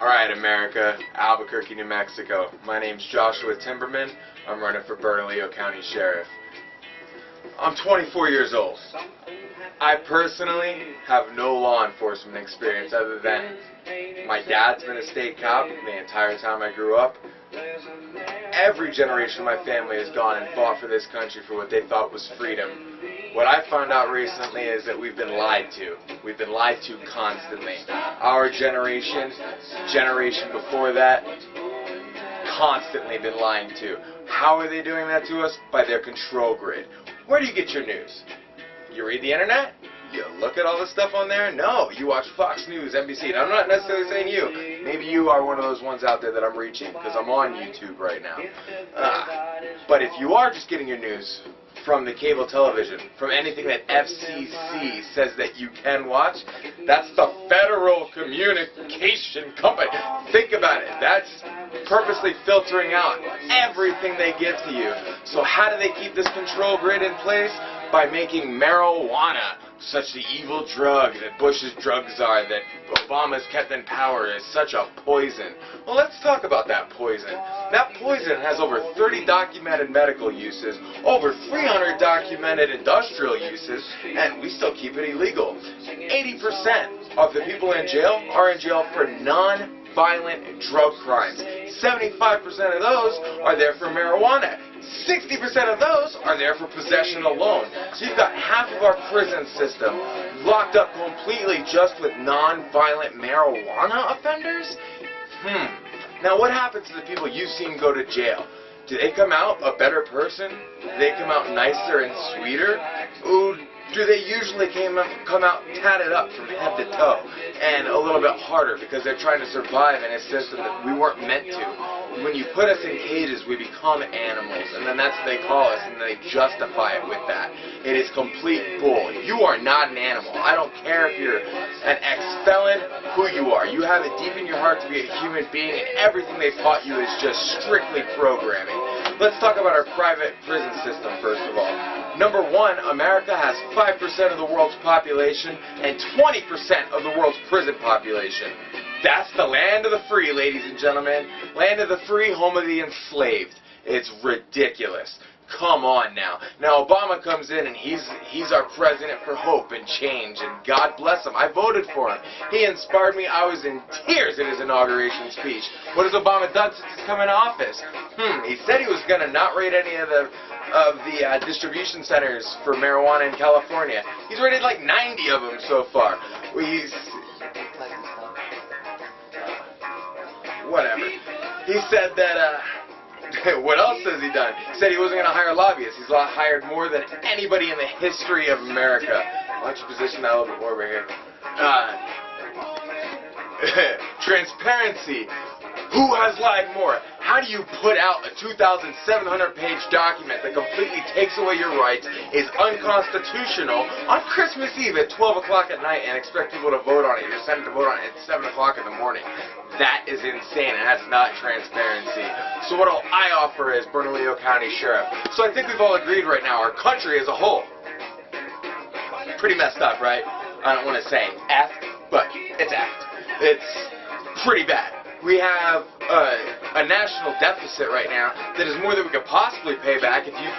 Alright, America, Albuquerque, New Mexico. My name's Joshua Timberman. I'm running for Bernalillo County Sheriff. I'm 24 years old. I personally have no law enforcement experience other than my dad's been a state cop the entire time I grew up. Every generation of my family has gone and fought for this country for what they thought was freedom. What I found out recently is that we've been lied to. We've been lied to constantly. Our generation before that, constantly been lying to. How are they doing that to us? By their control grid. Where do you get your news? You read the internet? You look at all the stuff on there? No, you watch Fox News, NBC. And I'm not necessarily saying you. Maybe you are one of those ones out there that I'm reaching because I'm on YouTube right now. But if you are just getting your news from the cable television, from anything that FCC says that you can watch, that's the Federal Communication Company. Think about it. That's purposely filtering out everything they give to you. So how do they keep this control grid in place? By making marijuana such the evil drug that Bush's drug czar, that Obama's kept in power, is such a poison. Well, let's talk about that poison. That poison has over 30 documented medical uses, over 300 documented industrial uses, and we still keep it illegal. 80% of the people in jail are in jail for non-violent drug crimes. 75% of those are there for marijuana. 60% of those are there for possession alone. So you've got half of our prison system locked up completely just with non-violent marijuana offenders? Now what happens to the people you've seen go to jail? Do they come out a better person? Do they come out nicer and sweeter? Or do they usually come out tatted up from head to toe and a little bit harder because they're trying to survive in a system that we weren't meant to? When you put us in cages, we become animals, and then that's what they call us, and they justify it with that. It is complete bull. You are not an animal. I don't care if you're an ex-felon, who you are. You have it deep in your heart to be a human being, and everything they taught you is just strictly programming. Let's talk about our private prison system, first of all. Number one, America has 5% of the world's population and 20% of the world's prison population. That's the land of the free, ladies and gentlemen. Land of the free, home of the enslaved. It's ridiculous. Come on now. Now Obama comes in and he's our president for hope and change, and God bless him. I voted for him. He inspired me. I was in tears in his inauguration speech. What has Obama done since he's come into office? He said he was going to not raid any of the distribution centers for marijuana in California. He's raided like 90 of them so far. Whatever. He said that, what else has he done? He said he wasn't going to hire lobbyists. He's hired more than anybody in the history of America. Why don't you position that a little bit more over here? Transparency. Who has lied more? How do you put out a 2,700-page document that completely takes away your rights, is unconstitutional, on Christmas Eve at 12 o'clock at night and expect people to vote on it? You're sent to vote on it at 7 o'clock in the morning. That is insane, and that's not transparency. So what I offer as Bernalillo County Sheriff. So I think we've all agreed right now, our country as a whole, pretty messed up, right? I don't want to say effed, but it's effed. It's pretty bad. We have a national deficit right now that is more than we could possibly pay back if you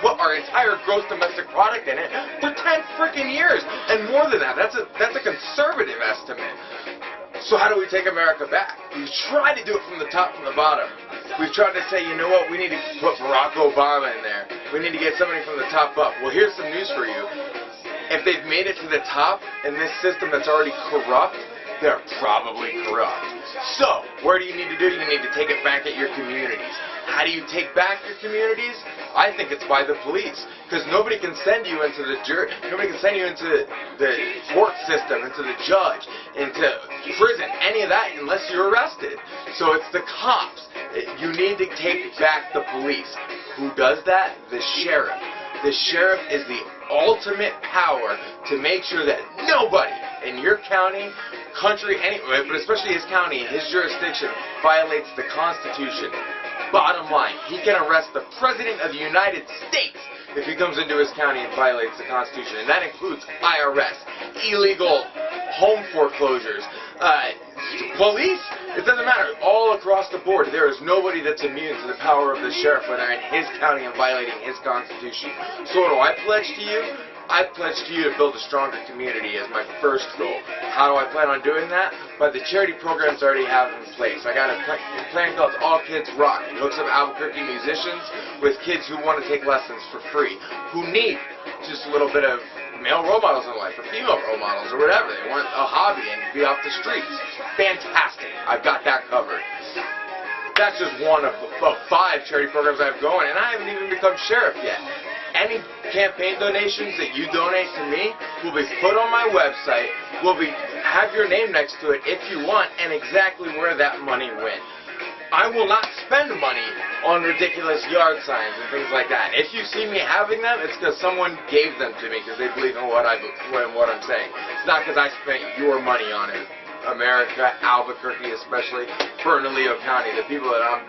put our entire gross domestic product in it for 10 freaking years. And more than that, that's a conservative estimate. So how do we take America back? We've tried to do it from the top, from the bottom. We've tried to say, you know what, we need to put Barack Obama in there. We need to get somebody from the top up. Well, here's some news for you. If they've made it to the top in this system that's already corrupt, they're probably corrupt. So, what do you need to do? You need to take it back at your communities. How do you take back your communities? I think it's by the police, because nobody can send you into the nobody can send you into the court system, into the judge, into prison, any of that, unless you're arrested. So it's the cops. You need to take back the police. Who does that? The sheriff. The sheriff is the ultimate power to make sure that nobody in your county, country, anywhere, but especially his county, his jurisdiction, violates the Constitution. Bottom line, he can arrest the President of the United States if he comes into his county and violates the Constitution. And that includes IRS, illegal home foreclosures, police It doesn't matter. All across the board, there is nobody that's immune to the power of the sheriff when they're in his county and violating his constitution. So what do I pledge to you? I pledge to you to build a stronger community as my first goal. How do I plan on doing that? By the charity programs I already have in place. I got a plan called All Kids Rock. It hooks up Albuquerque musicians with kids who want to take lessons for free, who need just a little bit of male role models in life, or female role models, or whatever. They want a hobby and be off the streets. Fantastic. I've got that covered. That's just one of 5 charity programs I have going, and I haven't even become sheriff yet. Any campaign donations that you donate to me will be put on my website, have your name next to it if you want, and exactly where that money went. I will not spend money on ridiculous yard signs and things like that. If you see me having them, it's because someone gave them to me because they believe in what I'm saying. It's not because I spent your money on it. America, Albuquerque especially, Bernalillo County, the people that I'm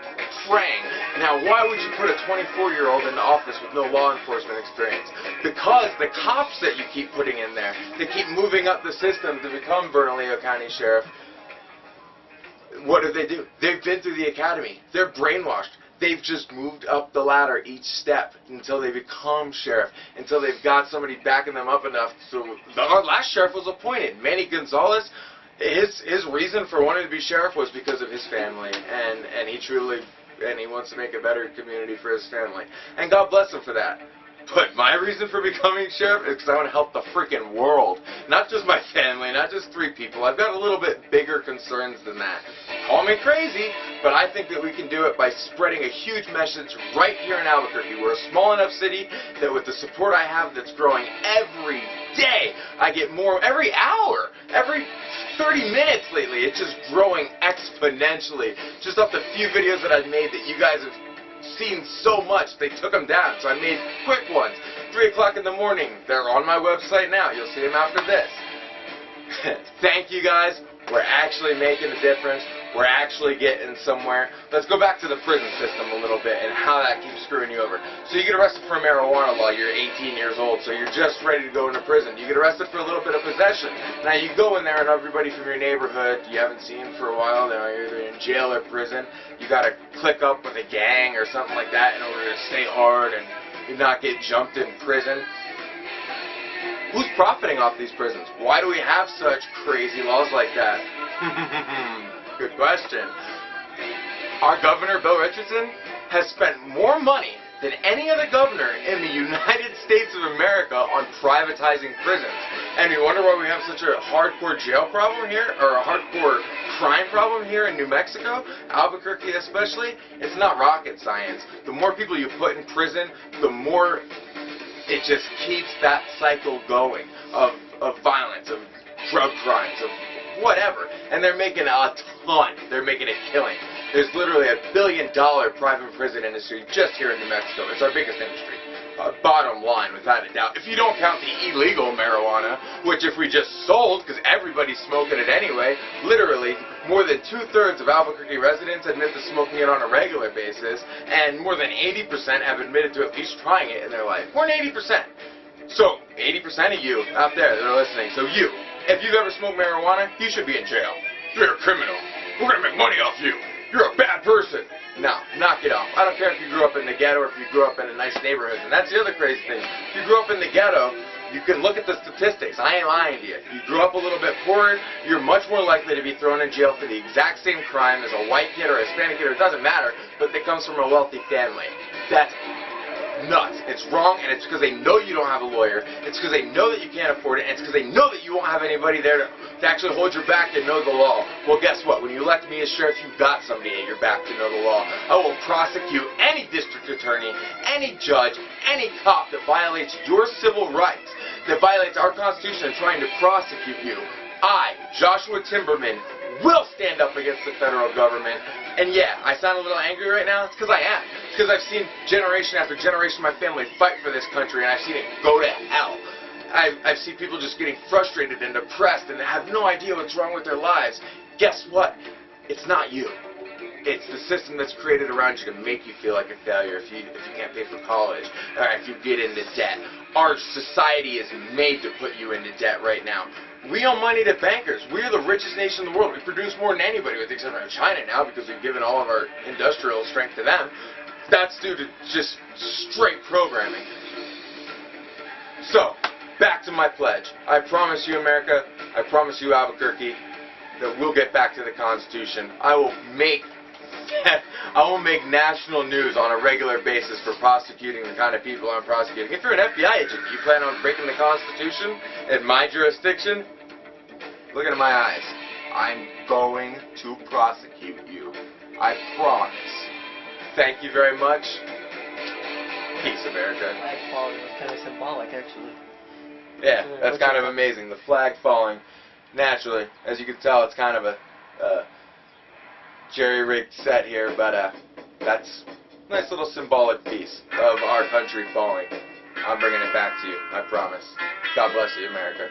praying. Now, why would you put a 24-year-old in office with no law enforcement experience? Because the cops that you keep putting in there, they keep moving up the system to become Bernalillo County Sheriff. What do? They've been through the academy. They're brainwashed. They've just moved up the ladder each step until they become sheriff, until they've got somebody backing them up enough. So our last sheriff was appointed, Manny Gonzalez. His reason for wanting to be sheriff was because of his family, and he wants to make a better community for his family. And God bless him for that. But my reason for becoming sheriff is because I want to help the freaking world. Not just my family, not just 3 people. I've got a little bit bigger concerns than that. Call me crazy, but I think that we can do it by spreading a huge message right here in Albuquerque. We're a small enough city that with the support I have that's growing every day, I get more every hour, every 30 minutes lately. It's just growing exponentially. Just off the few videos that I've made that you guys have seen so much, they took them down, so I made quick ones. 3 o'clock in the morning, they're on my website now. You'll see them after this. Thank you guys. We're actually making a difference. We're actually getting somewhere. Let's go back to the prison system a little bit and how that keeps screwing you over. So you get arrested for a marijuana law. You're 18 years old, so you're just ready to go into prison. You get arrested for a little bit of possession. Now you go in there and everybody from your neighborhood you haven't seen for a while, they're either in jail or prison. You got to click up with a gang or something like that in order to stay hard and not get jumped in prison. Who's profiting off these prisons? Why do we have such crazy laws like that? Good question. Our governor, Bill Richardson, has spent more money than any other governor in the United States of America on privatizing prisons. And you wonder why we have such a hardcore jail problem here, or a hardcore crime problem here in New Mexico, Albuquerque especially? It's not rocket science. The more people you put in prison, the more it just keeps that cycle going of violence, of drug crimes, of whatever. And they're making a ton. They're making a killing. There's literally $1 billion private prison industry just here in New Mexico. It's our biggest industry. Bottom line, without a doubt. If you don't count the illegal marijuana, which if we just sold, because everybody's smoking it anyway, literally more than 2/3 of Albuquerque residents admit to smoking it on a regular basis, and more than 80% have admitted to at least trying it in their life. More than 80%. So, 80% of you out there that are listening, so you, if you've ever smoked marijuana, you should be in jail. You're a criminal. We're going to make money off you. You're a bad person. No, knock it off. I don't care if you grew up in the ghetto or if you grew up in a nice neighborhood. And that's the other crazy thing. If you grew up in the ghetto, you can look at the statistics. I ain't lying to you. If you grew up a little bit poorer, you're much more likely to be thrown in jail for the exact same crime as a white kid or a Hispanic kid. It doesn't matter, but that comes from a wealthy family. That's nuts. It's wrong, and it's because they know you don't have a lawyer. It's because they know that you can't afford it, and it's because they know that you won't have anybody there to actually hold your back and know the law. Well, guess what? When you elect me as sheriff, you've got somebody at your back to know the law. I will prosecute any district attorney, any judge, any cop that violates your civil rights, that violates our Constitution and trying to prosecute you. I, Joshua Timberman, will stand up against the federal government. And yeah, I sound a little angry right now. It's because I am. It's because I've seen generation after generation of my family fight for this country, and I've seen it go to hell. I've seen people just getting frustrated and depressed and have no idea what's wrong with their lives. Guess what? It's not you. It's the system that's created around you to make you feel like a failure if you can't pay for college, or if you get into debt. Our society is made to put you into debt right now. We owe money to bankers. We are the richest nation in the world. We produce more than anybody, with the exception of China now, because we've given all of our industrial strength to them. That's due to just straight programming. So, back to my pledge. I promise you, America, I promise you, Albuquerque, that we'll get back to the Constitution. I will make national news on a regular basis for prosecuting the kind of people I'm prosecuting. If you're an FBI agent, you plan on breaking the Constitution in my jurisdiction? Look into my eyes. I'm going to prosecute you. I promise. Thank you very much. Peace, America. Flag falling was kind of symbolic, actually. Yeah, that's kind of amazing. The flag falling naturally. As you can tell, it's kind of a jerry-rigged set here, but that's a nice little symbolic piece of our country falling. I'm bringing it back to you, I promise. God bless you, America.